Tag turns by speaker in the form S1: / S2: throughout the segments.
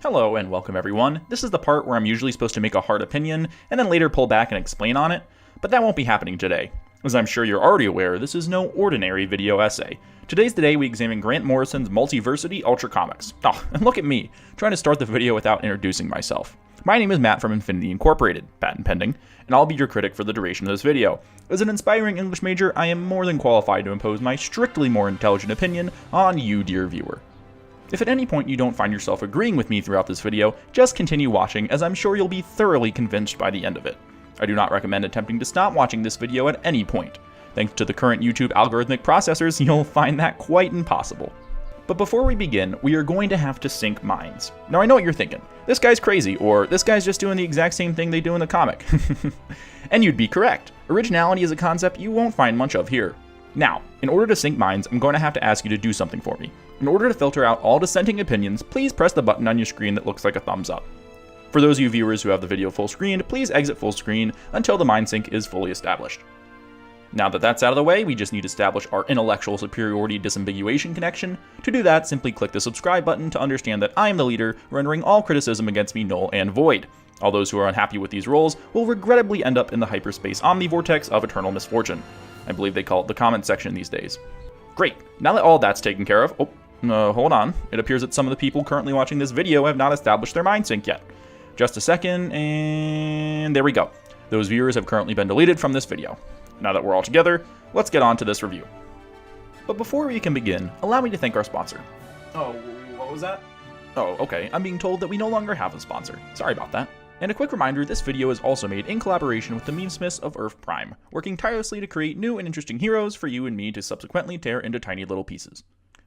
S1: Hello and welcome everyone. This is the part where I'm usually supposed to make a hard opinion and then later pull back and explain on it, but that won't be happening today. As I'm sure you're already aware, this is no ordinary video essay. Today's the day we examine Grant Morrison's Multiversity Ultra Comics. Oh, and look at me, trying to start the video without introducing myself. My name is Matt from Infinity Incorporated, patent pending, and I'll be your critic for the duration of this video. As an inspiring English major, I am more than qualified to impose my strictly more intelligent opinion on you, dear viewer. If at any point you don't find yourself agreeing with me throughout this video, just continue watching, as I'm sure you'll be thoroughly convinced by the end of it. I do not recommend attempting to stop watching this video at any point. Thanks to the current YouTube algorithmic processors, you'll find that quite impossible. But before we begin, we are going to have to sync minds. Now I know what you're thinking. This guy's crazy, or this guy's just doing the exact same thing they do in the comic. And you'd be correct. Originality is a concept you won't find much of here. Now, in order to sync minds, I'm going to have to ask you to do something for me. In order to filter out all dissenting opinions, please press the button on your screen that looks like a thumbs up. For those of you viewers who have the video full screened, please exit full screen until the mind sync is fully established. Now that that's out of the way, we just need to establish our intellectual superiority disambiguation connection. To do that, simply click the subscribe button to understand that I am the leader, rendering all criticism against me null and void. All those who are unhappy with these roles will regrettably end up in the hyperspace omnivortex of eternal misfortune. I believe they call it the comment section these days. Great, now that all that's taken care of, hold on. It appears that some of the people currently watching this video have not established their mind sync yet. Just a second, and there we go. Those viewers have currently been deleted from this video. Now that we're all together, let's get on to this review. But before we can begin, allow me to thank our sponsor. Oh, what was that? Oh, okay, I'm being told that we no longer have a sponsor. Sorry about that. And a quick reminder, this video is also made in collaboration with the Memesmiths of Earth Prime, working tirelessly to create new and interesting heroes for you and me to subsequently tear into tiny little pieces.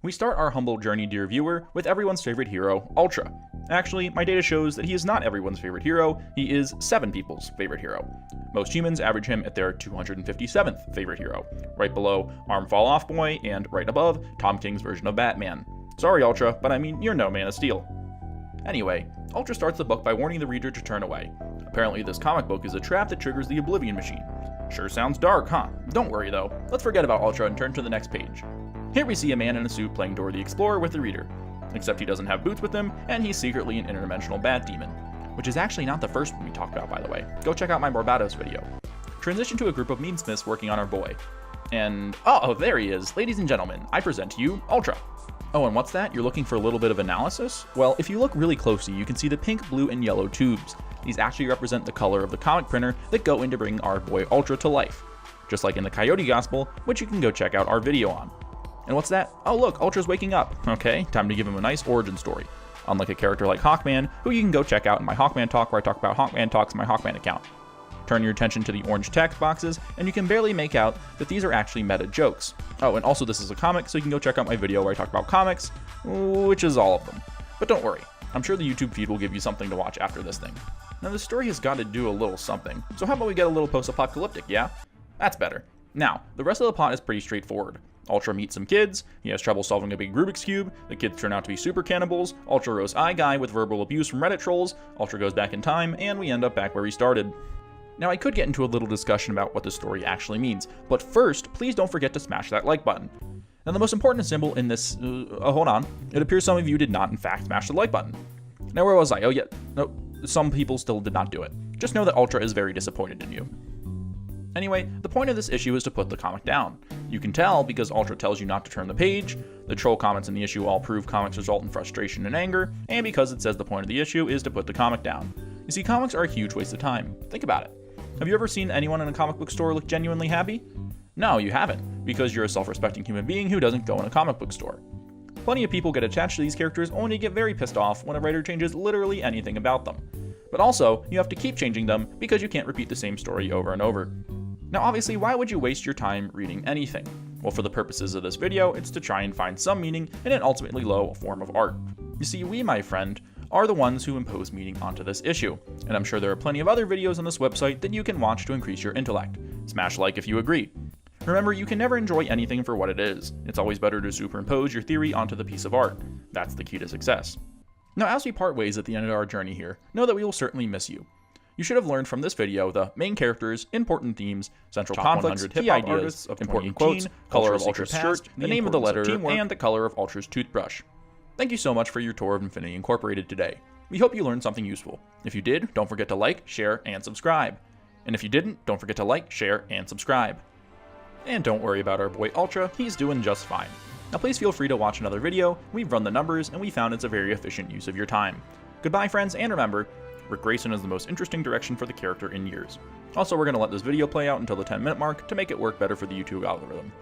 S1: We start our humble journey, dear viewer, with everyone's favorite hero, Ultra. Actually, my data shows that he is not everyone's favorite hero, he is 7 people's favorite hero. Most humans average him at their 257th favorite hero, right below Arm Fall Off Boy, and right above Tom King's version of Batman. Sorry, Ultra, but I mean, you're no Man of Steel. Anyway, Ultra starts the book by warning the reader to turn away. Apparently this comic book is a trap that triggers the Oblivion Machine. Sure sounds dark, huh? Don't worry though, let's forget about Ultra and turn to the next page. Here we see a man in a suit playing Dora the Explorer with the reader. Except he doesn't have boots with him, and he's secretly an interdimensional bat demon. Which is actually not the first one we talked about, by the way. Go check out my Barbados video. Transition to a group of memesmiths working on our boy. And, oh, there he is. Ladies and gentlemen, I present to you, Ultra. Oh, and what's that? You're looking for a little bit of analysis? Well, if you look really closely, you can see the pink, blue, and yellow tubes. These actually represent the color of the comic printer that go into bringing our boy Ultra to life. Just like in the Coyote Gospel, which you can go check out our video on. And what's that? Oh look, Ultra's waking up. Okay, time to give him a nice origin story. Unlike a character like Hawkman, who you can go check out in my Hawkman Talk, where I talk about Hawkman Talks in my Hawkman account. Turn your attention to the orange text boxes, and you can barely make out that these are actually meta jokes. Oh, and also this is a comic, so you can go check out my video where I talk about comics, which is all of them. But don't worry, I'm sure the YouTube feed will give you something to watch after this thing. Now the story has got to do a little something, so how about we get a little post-apocalyptic, yeah? That's better. Now, the rest of the plot is pretty straightforward. Ultra meets some kids, he has trouble solving a big Rubik's Cube, the kids turn out to be super cannibals, Ultra roasts iGuy with verbal abuse from Reddit trolls, Ultra goes back in time, and we end up back where we started. Now I could get into a little discussion about what the story actually means, but first, please don't forget to smash that like button. Now the most important symbol in this, hold on, it appears some of you did not in fact smash the like button. Now where was I? Oh yeah, no, some people still did not do it. Just know that Ultra is very disappointed in you. Anyway, the point of this issue is to put the comic down. You can tell because Ultra tells you not to turn the page, the troll comments in the issue all prove comics result in frustration and anger, and because it says the point of the issue is to put the comic down. You see, comics are a huge waste of time. Think about it. Have you ever seen anyone in a comic book store look genuinely happy? No, you haven't, because you're a self-respecting human being who doesn't go in a comic book store. Plenty of people get attached to these characters only to get very pissed off when a writer changes literally anything about them. But also, you have to keep changing them because you can't repeat the same story over and over. Now obviously, why would you waste your time reading anything? Well, for the purposes of this video, it's to try and find some meaning in an ultimately low form of art. You see, we, my friend, are the ones who impose meaning onto this issue, and I'm sure there are plenty of other videos on this website that you can watch to increase your intellect. Smash like if you agree. Remember, you can never enjoy anything for what it is. It's always better to superimpose your theory onto the piece of art. That's the key to success. Now, as we part ways at the end of our journey here, know that we will certainly miss you. You should have learned from this video the main characters, important themes, central conflicts, key ideas, important quotes, color of Ultra's shirt, the name of the letter, and the color of Ultra's toothbrush. Thank you so much for your tour of Infinity Incorporated today. We hope you learned something useful. If you did, don't forget to like, share, and subscribe. And if you didn't, don't forget to like, share, and subscribe. And don't worry about our boy Ultra, he's doing just fine. Now please feel free to watch another video. We've run the numbers, and we found it's a very efficient use of your time. Goodbye friends, and remember, Rick Grayson is the most interesting direction for the character in years. Also, we're going to let this video play out until the 10-minute mark to make it work better for the YouTube algorithm.